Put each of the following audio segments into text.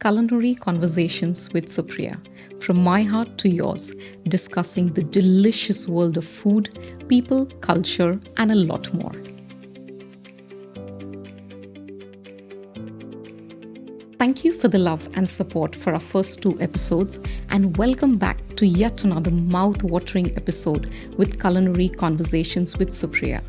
Culinary Conversations with Supriya. From my heart to yours, discussing the delicious world of food, people, culture, and a lot more. Thank you for the love and support for our first 2 episodes, and welcome back to yet another mouth-watering episode with Culinary Conversations with Supriya.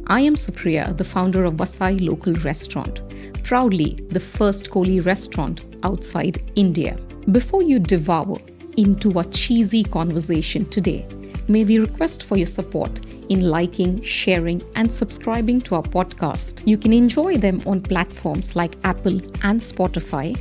I am Supriya, the founder of Vasai Local Restaurant, proudly the first Koli restaurant outside India. Before you devour into our cheesy conversation today, may we request for your support in liking, sharing, and subscribing to our podcast. You can enjoy them on platforms like Apple and Spotify.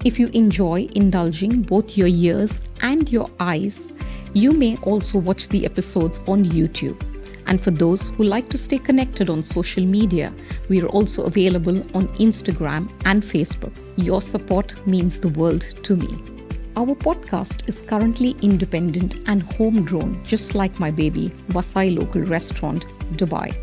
If you enjoy indulging both your ears and your eyes, you may also watch the episodes on YouTube. And for those who like to stay connected on social media, we are also available on Instagram and Facebook. Your support means the world to me. Our podcast is currently independent and homegrown, just like my baby, Vasai Local Restaurant, Dubai.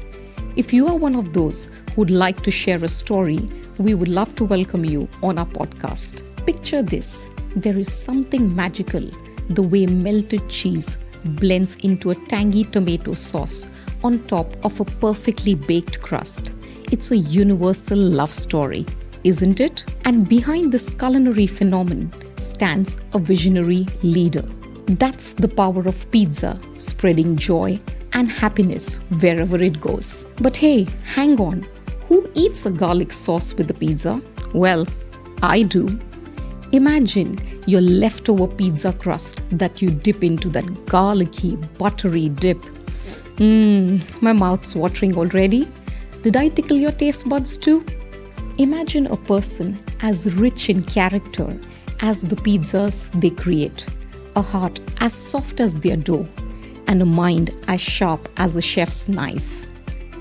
If you are one of those who'd like to share a story, we would love to welcome you on our podcast. Picture this: there is something magical the way melted cheese blends into a tangy tomato sauce on top of a perfectly baked crust. It's a universal love story, isn't it? And behind this culinary phenomenon stands a visionary leader. That's the power of pizza, spreading joy and happiness wherever it goes. But hey, hang on. Who eats a garlic sauce with the pizza? Well, I do. Imagine your leftover pizza crust that you dip into that garlicky, buttery dip. My mouth's watering already. Did I tickle your taste buds too? Imagine a person as rich in character as the pizzas they create, a heart as soft as their dough, and a mind as sharp as a chef's knife.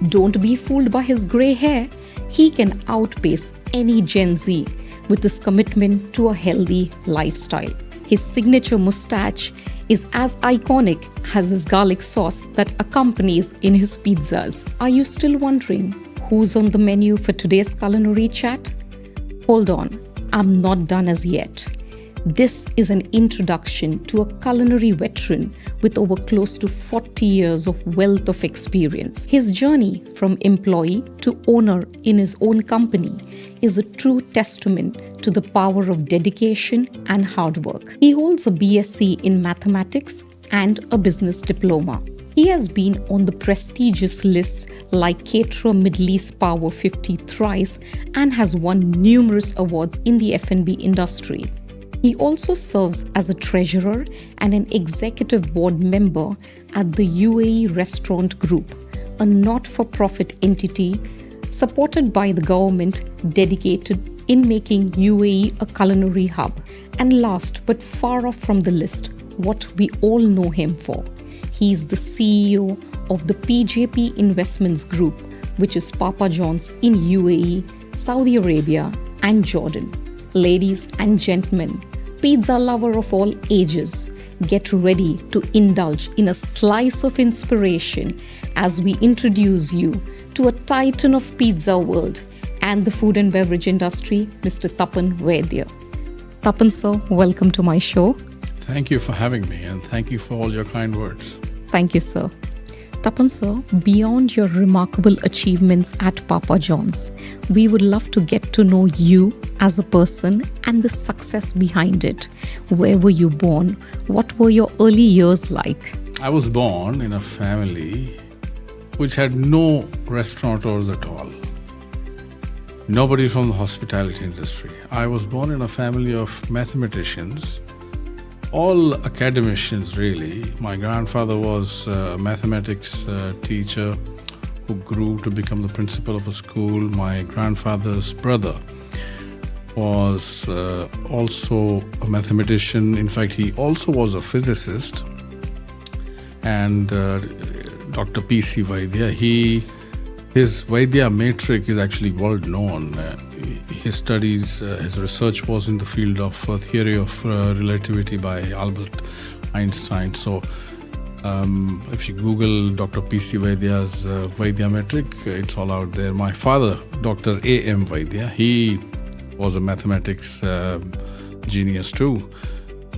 Don't be fooled by his grey hair. He can outpace any Gen Z with his commitment to a healthy lifestyle. His signature mustache is as iconic as his garlic sauce that accompanies in his pizzas. Are you still wondering who's on the menu for today's culinary chat? Hold on, I'm not done as yet. This is an introduction to a culinary veteran with over close to 40 years of wealth of experience. His journey from employee to owner in his own company is a true testament to the power of dedication and hard work. He holds a BSc in mathematics and a business diploma. He has been on the prestigious list like Caterer Middle East Power 50 thrice and has won numerous awards in the F&B industry. He also serves as a treasurer and an executive board member at the UAE Restaurant Group, a not-for-profit entity supported by the government dedicated in making UAE a culinary hub. And last but far off from the list, what we all know him for. He is the CEO of the PJP Investments Group, which is Papa John's in UAE, Saudi Arabia, and Jordan. Ladies and gentlemen, pizza lover of all ages, get ready to indulge in a slice of inspiration as we introduce you to a titan of pizza world and the food and beverage industry, Mr. Tapan Vaidya. Tapan Sir, welcome to my show. Thank you for having me, and thank you for all your kind words. Thank you, sir. Tapan Sir, beyond your remarkable achievements at Papa John's, we would love to get to know you as a person and the success behind it. Where were you born? What were your early years like? I was born in a family which had no restaurateurs at all. Nobody from the hospitality industry. I was born in a family of mathematicians, all academicians really. My grandfather was a mathematics teacher who grew to become the principal of a school. My grandfather's brother was also a mathematician. In fact, he also was a physicist. And Dr. P.C. Vaidya, his Vaidya matrix is actually world known. His studies, his research was in the field of theory of relativity by Albert Einstein. So if you Google Dr. P.C. Vaidya's Vaidya metric, it's all out there. My father, Dr. A.M. Vaidya, he was a mathematics genius too.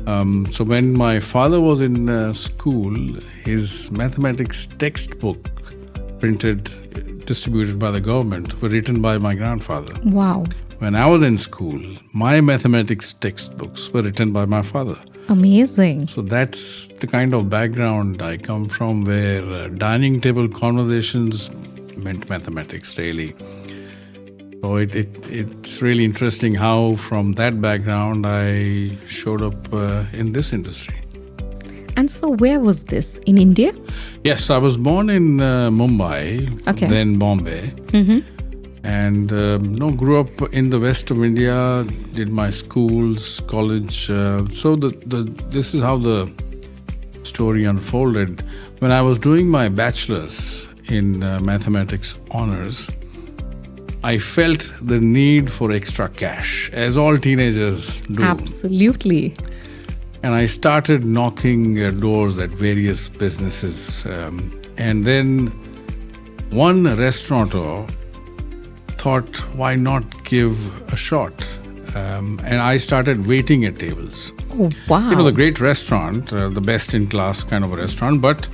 So when my father was in school, his mathematics textbook, printed, distributed by the government, were written by my grandfather. Wow. When I was in school, my mathematics textbooks were written by my father. Amazing. So that's the kind of background I come from, where dining table conversations meant mathematics, really. So it's really interesting how from that background I showed up in this industry. And so where was this? In India? Yes, I was born in Mumbai, Okay. then Bombay. And grew up in the west of India, did my schools, college. So this is how the story unfolded. When I was doing my bachelor's in mathematics honors, I felt the need for extra cash, as all teenagers do. Absolutely. And I started knocking doors at various businesses. And then one restaurateur thought, why not give a shot? And I started waiting at tables. Oh, wow. You know, the great restaurant, the best in class kind of a restaurant, but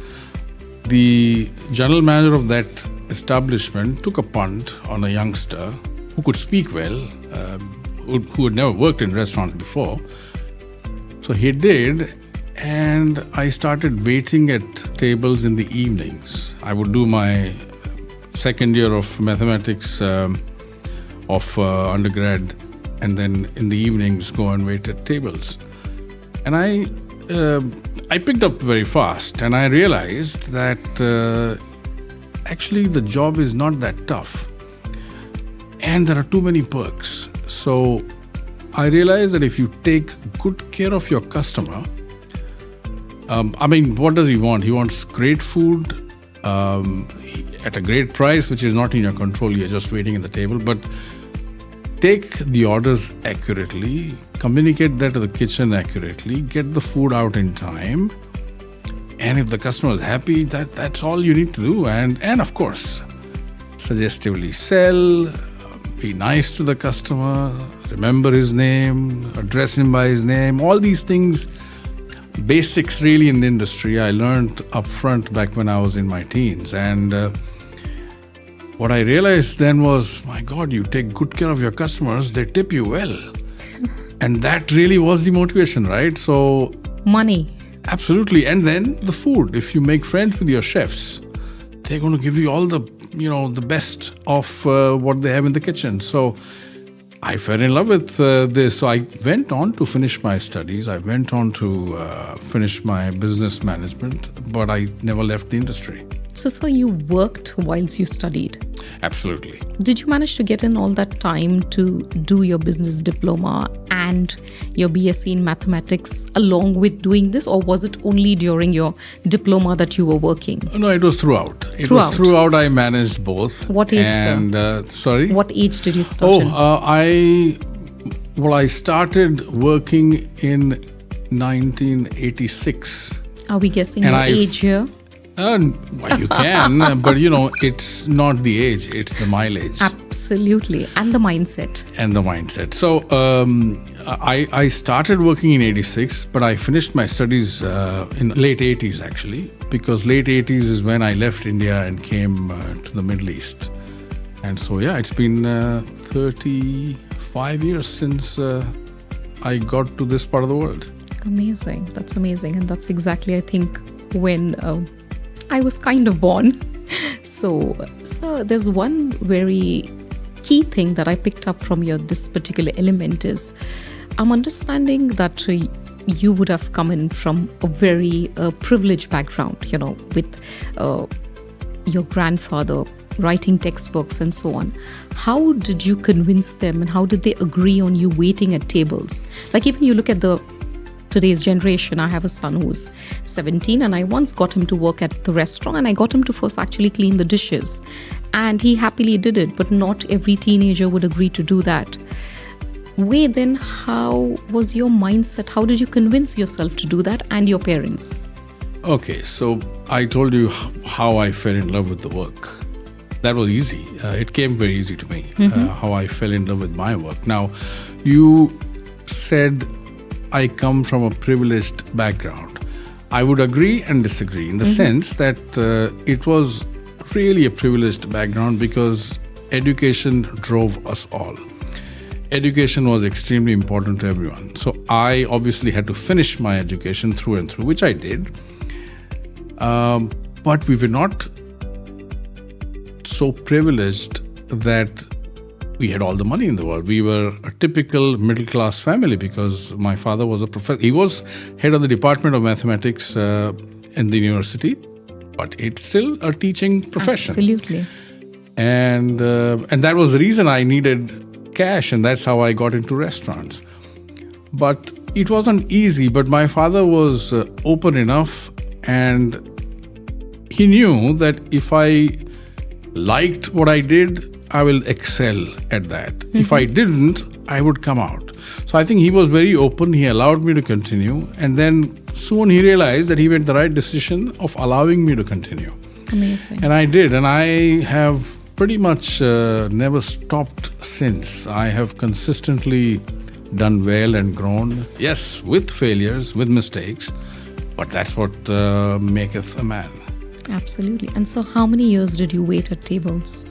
the general manager of that establishment took a punt on a youngster who could speak well, who had never worked in restaurants before. So he did, and I started waiting at tables in the evenings. I would do my second year of mathematics of undergrad, and then in the evenings go and wait at tables. And I picked up very fast, and I realized that actually the job is not that tough, and there are too many perks. So I realized that if you take good care of your customer, what does he want? He wants great food at a great price, which is not in your control. You're just waiting at the table. But take the orders accurately, communicate that to the kitchen accurately, get the food out in time. And if the customer is happy, that's all you need to do. And of course, suggestively sell, be nice to the customer, remember his name, address him by his name. All these things, basics really in the industry, I learned upfront back when I was in my teens. And what I realized then was, my God, you take good care of your customers, they tip you well. And that really was the motivation, right? So money. Absolutely. And then the food. If you make friends with your chefs, they're going to give you all the best of what they have in the kitchen. So I fell in love with this. So I went on to finish my studies. I went on to finish my business management, but I never left the industry. So you worked whilst you studied? Absolutely. Did you manage to get in all that time to do your business diploma and your BSc in mathematics along with doing this, or was it only during your diploma that you were working? No, it was throughout. Throughout I managed both. What age, sir? Sorry? What age did you start in? I started working in 1986. Are we guessing your age here? Well, you can, but it's not the age, it's the mileage. Absolutely. And the mindset. So I started working in 86, but I finished my studies in late 80s actually, because late 80s is when I left India and came to the Middle East. And so, it's been 35 years since I got to this part of the world. Amazing. That's amazing. And that's exactly, I think, when I was kind of born. So there's one very key thing that I picked up from this particular element is I'm understanding that you would have come in from a very privileged background, with your grandfather writing textbooks and so on. How did you convince them, and how did they agree on you waiting at tables? Like, even you look at today's generation, I have a son who's 17, and I once got him to work at the restaurant, and I got him to first actually clean the dishes, and he happily did it. But not every teenager would agree to do that. Then how was your mindset? How did you convince yourself to do that, and your parents? Okay, so I told you how I fell in love with the work. That was easy. It came very easy to me, how I fell in love with my work. Now, you said I come from a privileged background. I would agree and disagree in the sense that it was really a privileged background because education drove us all. Education was extremely important to everyone. So I obviously had to finish my education through and through, which I did. But we were not so privileged that we had all the money in the world. We were a typical middle-class family because my father was a professor. He was head of the Department of Mathematics in the university, but it's still a teaching profession. Absolutely. And that was the reason I needed cash, and that's how I got into restaurants. But it wasn't easy, but my father was open enough, and he knew that if I liked what I did, I will excel at that. If I didn't, I would come out. So I think he was very open. He allowed me to continue. And then soon he realized that he made the right decision of allowing me to continue. Amazing. And I did. And I have pretty much never stopped since. I have consistently done well and grown. Yes, with failures, with mistakes. But that's what maketh a man. Absolutely. And so how many years did you wait at tables?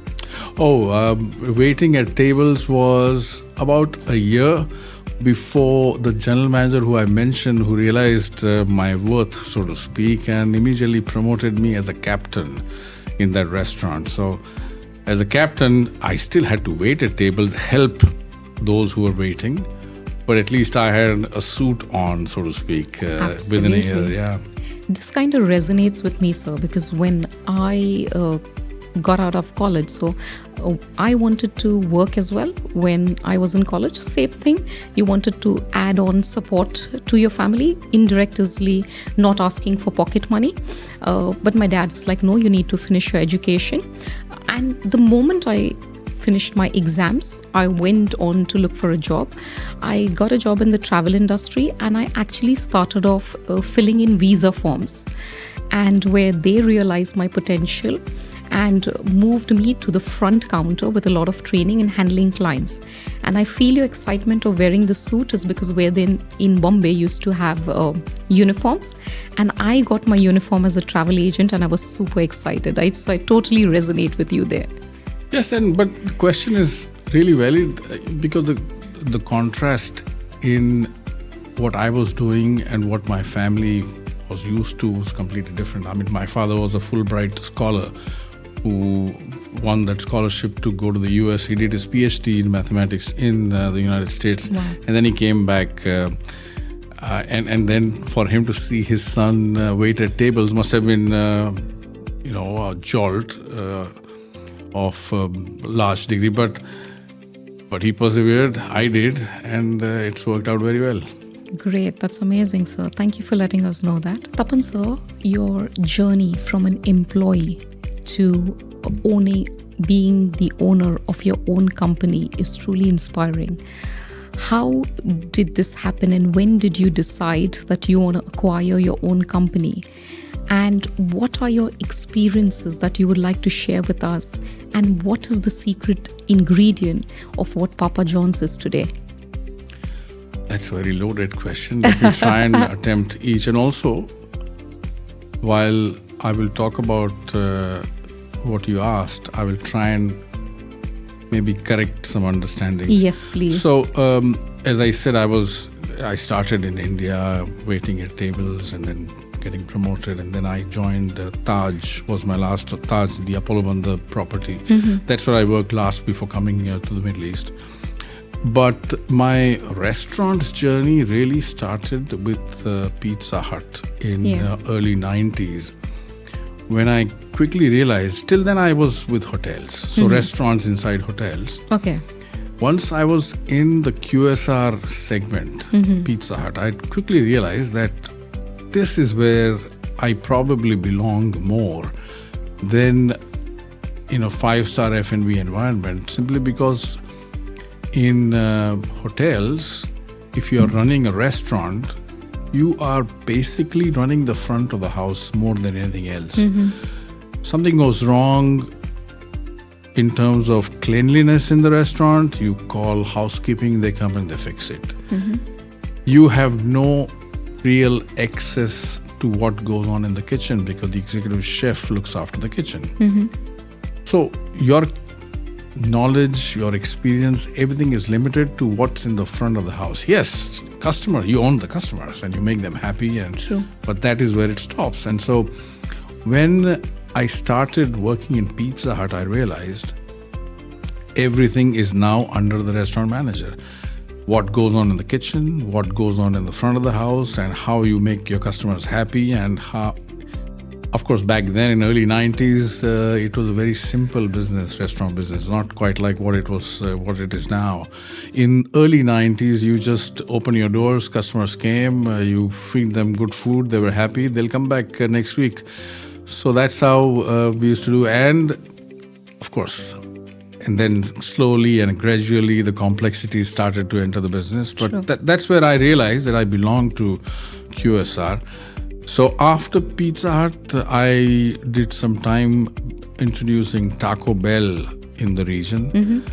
Waiting at tables was about a year before the general manager who I mentioned, who realized my worth, so to speak, and immediately promoted me as a captain in that restaurant. So as a captain, I still had to wait at tables, help those who were waiting, but at least I had a suit on, so to speak, within a year. Yeah. This kind of resonates with me, sir, because when I got out of college, so I wanted to work as well when I was in college. Same thing. You wanted to add on support to your family, indirectly not asking for pocket money. But my dad's like, no, you need to finish your education. And the moment I finished my exams, I went on to look for a job. I got a job in the travel industry, and I actually started off filling in visa forms, and where they realized my potential and moved me to the front counter with a lot of training in handling clients. And I feel your excitement of wearing the suit is because where then in Bombay used to have uniforms, and I got my uniform as a travel agent, and I was super excited. So I totally resonate with you there. Yes, but the question is really valid because the contrast in what I was doing and what my family was used to was completely different. I mean, my father was a Fulbright scholar who won that scholarship to go to the US. He did his PhD in mathematics in the United States. Wow. And then he came back. And then for him to see his son wait at tables must have been, a jolt of large degree. But he persevered. I did. And it's worked out very well. Great. That's amazing, sir. Thank you for letting us know that. Tapan, sir, your journey from an employee to being the owner of your own company is truly inspiring. How did this happen, and when did you decide that you want to acquire your own company? And what are your experiences that you would like to share with us? And what is the secret ingredient of what Papa John's is today? That's a very loaded question. Let me try and attempt each. And also, while I will talk about what you asked, I will try and maybe correct some understandings. Yes, please. So, as I said, I started in India, waiting at tables and then getting promoted. And then I joined Taj, was my last Taj, the Apollo Bandha property. That's where I worked last before coming here to the Middle East. But my restaurant's journey really started with Pizza Hut in early 90s. When I quickly realized, till then I was with hotels, so restaurants inside hotels. Okay. Once I was in the QSR segment, Pizza Hut, I quickly realized that this is where I probably belong more than in a 5-star F&B environment, simply because in hotels, if you are running a restaurant, you are basically running the front of the house more than anything else. Something goes wrong in terms of cleanliness in the restaurant, you call housekeeping, they come and they fix it. you have no real access to what goes on in the kitchen because the executive chef looks after the kitchen. So your knowledge, your experience, everything is limited to what's in the front of the house. Yes, customer, you own the customers and you make them happy, but that is where it stops. And so when I started working in Pizza Hut, I realized everything is now under the restaurant manager. What goes on in the kitchen, what goes on in the front of the house, and how you make your customers happy, and how. Of course, back then in early 90s, it was a very simple business, restaurant business, not quite like what it was, what it is now. In early 90s, you just open your doors, customers came, you feed them good food, they were happy, they'll come back next week. So that's how we used to do. And of course, and then slowly and gradually the complexities started to enter the business. But that's where I realized that I belong to QSR. So after Pizza Hut, I did some time introducing Taco Bell in the region.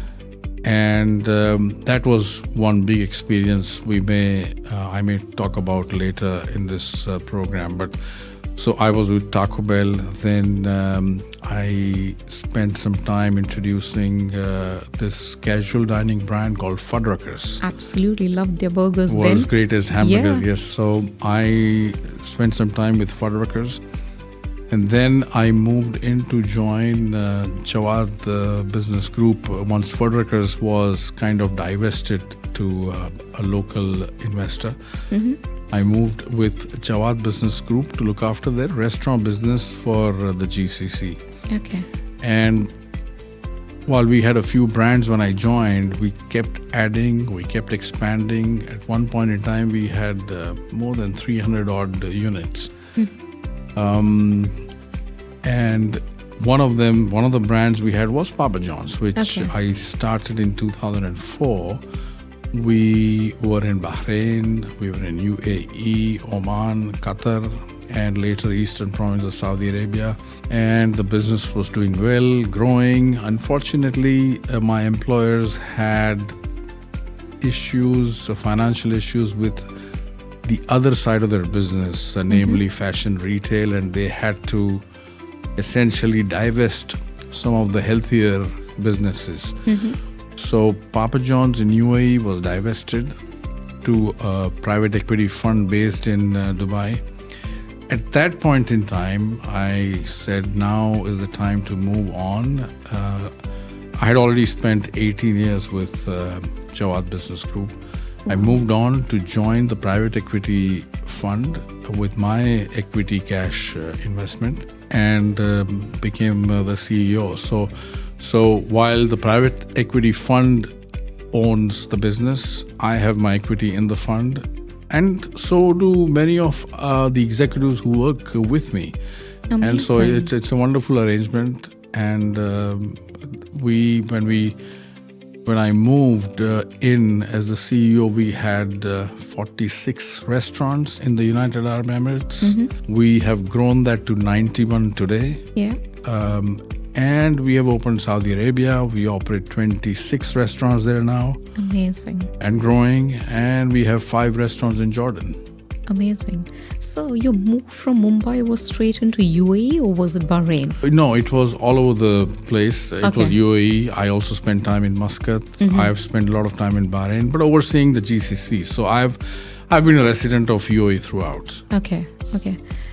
And that was one big experience I may talk about later in this program. But so I was with Taco Bell. Then I spent some time introducing this casual dining brand called Fuddruckers. Absolutely loved their burgers. World's greatest hamburgers, Yeah. yes. So I spent some time with Fuddruckers. And then I moved in to join Jawad Business Group once Fuddruckers was kind of divested to a local investor. I moved with Jawad Business Group to look after their restaurant business for the GCC. Okay. And while we had a few brands when I joined, we kept adding, we kept expanding. At one point in time, we had more than 300 odd units. And one of the brands we had was Papa John's, which I started in 2004. We were in Bahrain, we were in UAE, Oman, Qatar, and later Eastern Province of Saudi Arabia. And the business was doing well, growing. Unfortunately, my employers had issues, financial issues with the other side of their business, namely fashion retail, and they had to essentially divest some of the healthier businesses. So Papa John's in UAE was divested to a private equity fund based in Dubai. At that point in time, I said, now is the time to move on. I had already spent 18 years with Jawad Business Group. I moved on to join the private equity fund with my equity cash investment and became the CEO. So while the private equity fund owns the business, I have my equity in the fund, and so do many of the executives who work with me. Amazing. And so it's a wonderful arrangement. And when I moved in as the CEO, we had 46 restaurants in the United Arab Emirates. We have grown that to 91 today. Yeah. And we have opened Saudi Arabia. We operate 26 restaurants there now. Amazing. And growing. And we have 5 restaurants in Jordan. Amazing. So your move from Mumbai was straight into UAE, or was it Bahrain? No, it was all over the place. It was UAE. I also spent time in Muscat. I've spent a lot of time in Bahrain, but overseeing the GCC. So I've been a resident of UAE throughout. Okay.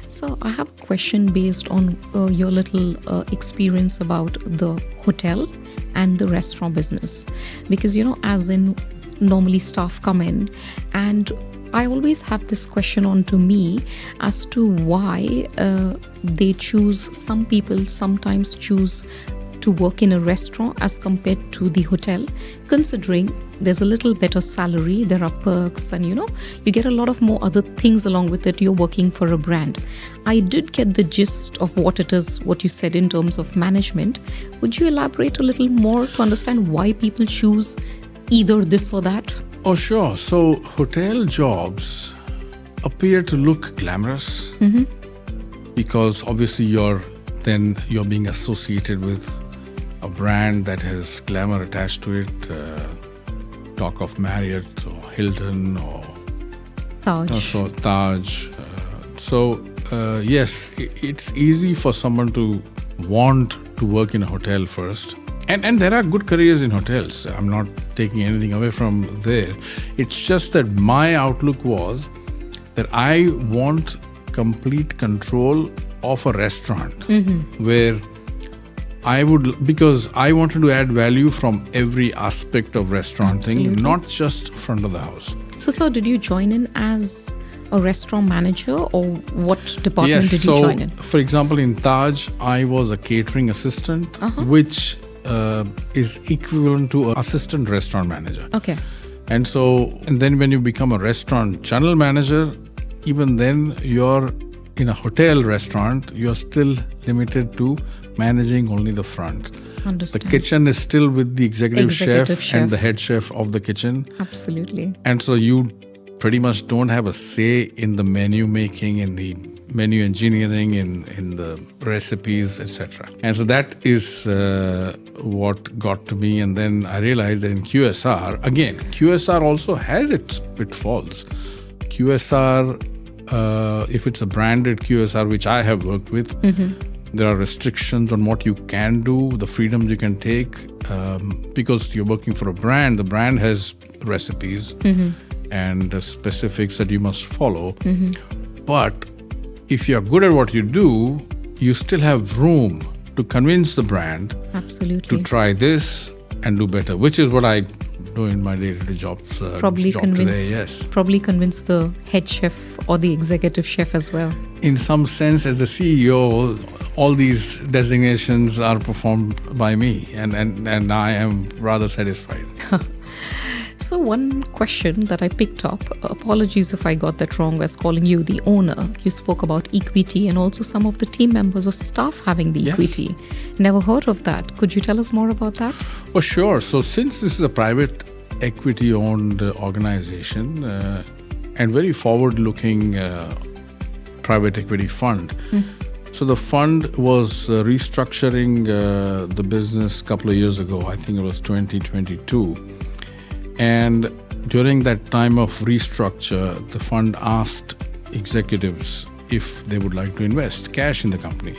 So I have a question based on your little experience about the hotel and the restaurant business. Because, as in normally staff come in, and I always have this question on to me as to why some people sometimes choose to work in a restaurant as compared to the hotel, considering there's a little better salary, there are perks, and you get a lot of more other things along with it. You're working for a brand. I did get the gist of what it is, what you said in terms of management. Would you elaborate a little more to understand why people choose either this or that? Oh, sure. So hotel jobs appear to look glamorous because obviously you're being associated with a brand that has glamour attached to it. Talk of Marriott or Hilton or Taj. So Taj. Yes, it's easy for someone to want to work in a hotel first. And there are good careers in hotels. I'm not taking anything away from there. It's just that my outlook was that I want complete control of a restaurant where because I wanted to add value from every aspect of restaurant thing, not just front of the house. So, sir, did you join in as a restaurant manager, or what department did you join in? For example, in Taj, I was a catering assistant, which is equivalent to an assistant restaurant manager. Okay. And then when you become a restaurant general manager, even then you're in a hotel restaurant, you're still limited to managing only the front. Understand. The kitchen is still with the executive chef and the head chef of the kitchen. Absolutely. And so you pretty much don't have a say in the menu making, in the menu engineering, in the recipes, etc. And so that is what got to me. And then I realized that in QSR, again, QSR also has its pitfalls. QSR, if it's a branded QSR, which I have worked with, there are restrictions on what you can do, the freedoms you can take, because you're working for a brand. The brand has recipes and specifics that you must follow. But if you're good at what you do, you still have room to convince the brand to try this and do better, which is what I do in my day-to-day jobs. Probably convince today, yes. Probably convince the head chef or the executive chef as well. In some sense, as the CEO, all these designations are performed by me, and I am rather satisfied. So one question that I picked up, apologies if I got that wrong, was calling you the owner. You spoke about equity and also some of the team members or staff having the equity. Never heard of that. Could you tell us more about that? Oh, sure. So since this is a private equity-owned organization and very forward-looking private equity fund, so the fund was restructuring the business a couple of years ago. I think it was 2022. And during that time of restructure, the fund asked executives if they would like to invest cash in the company.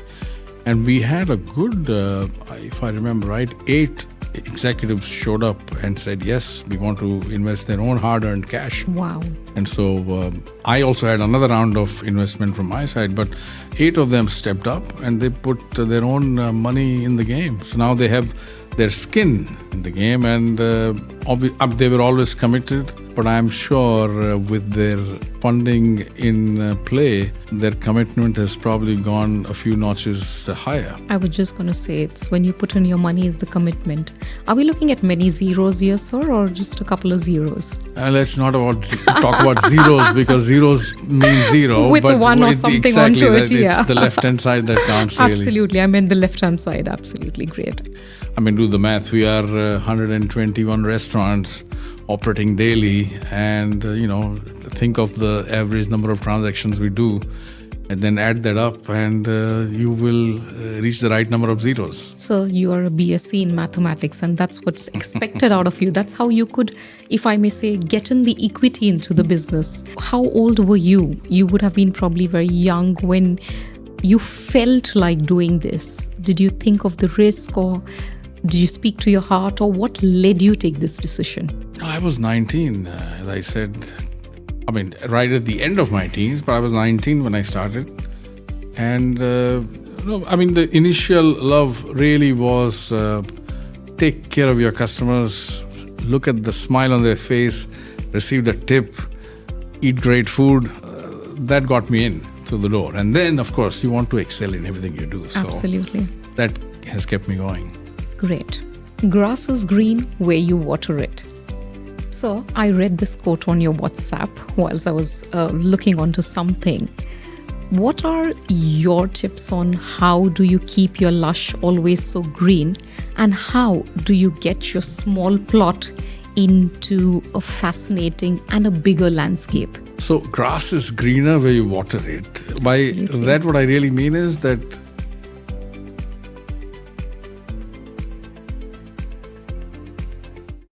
And we had a good, if I remember right, 8 executives showed up and said, yes, we want to invest their own hard-earned cash. Wow. And so I also had another round of investment from my side, but 8 of them stepped up and they put their own money in the game. So now they have their skin in the game, and they were always committed. But I'm sure with their funding in play, their commitment has probably gone a few notches higher. I was just going to say, it's when you put in your money is the commitment. Are we looking at many zeros here, sir, or just a couple of zeros? Let's not talk about zeros, because zeros mean zero. With a one or something onto it, It's the left-hand side that counts, really. Absolutely. I meant the left-hand side. Absolutely. Great. I mean, do the math. We are 121 restaurants operating daily, and think of the average number of transactions we do, and then add that up, and you will reach the right number of zeros. So you are a BSc in mathematics, and that's what's expected out of you. That's how you could, if I may say, get in the equity into the business. How old were you? You would have been probably very young when you felt like doing this. Did you think of the risk, or did you speak to your heart, or what led you to take this decision? I was 19, as I said. I mean, right at the end of my teens, but I was 19 when I started. And, the initial love really was take care of your customers, look at the smile on their face, receive the tip, eat great food. That got me in through the door. And then, of course, you want to excel in everything you do. So absolutely. That has kept me going. Great. Grass is green where you water it. So I read this quote on your WhatsApp whilst I was looking onto something. What are your tips on how do you keep your lush always so green, and how do you get your small plot into a fascinating and a bigger landscape? So grass is greener where you water it. By Absolutely. that, what I really mean is that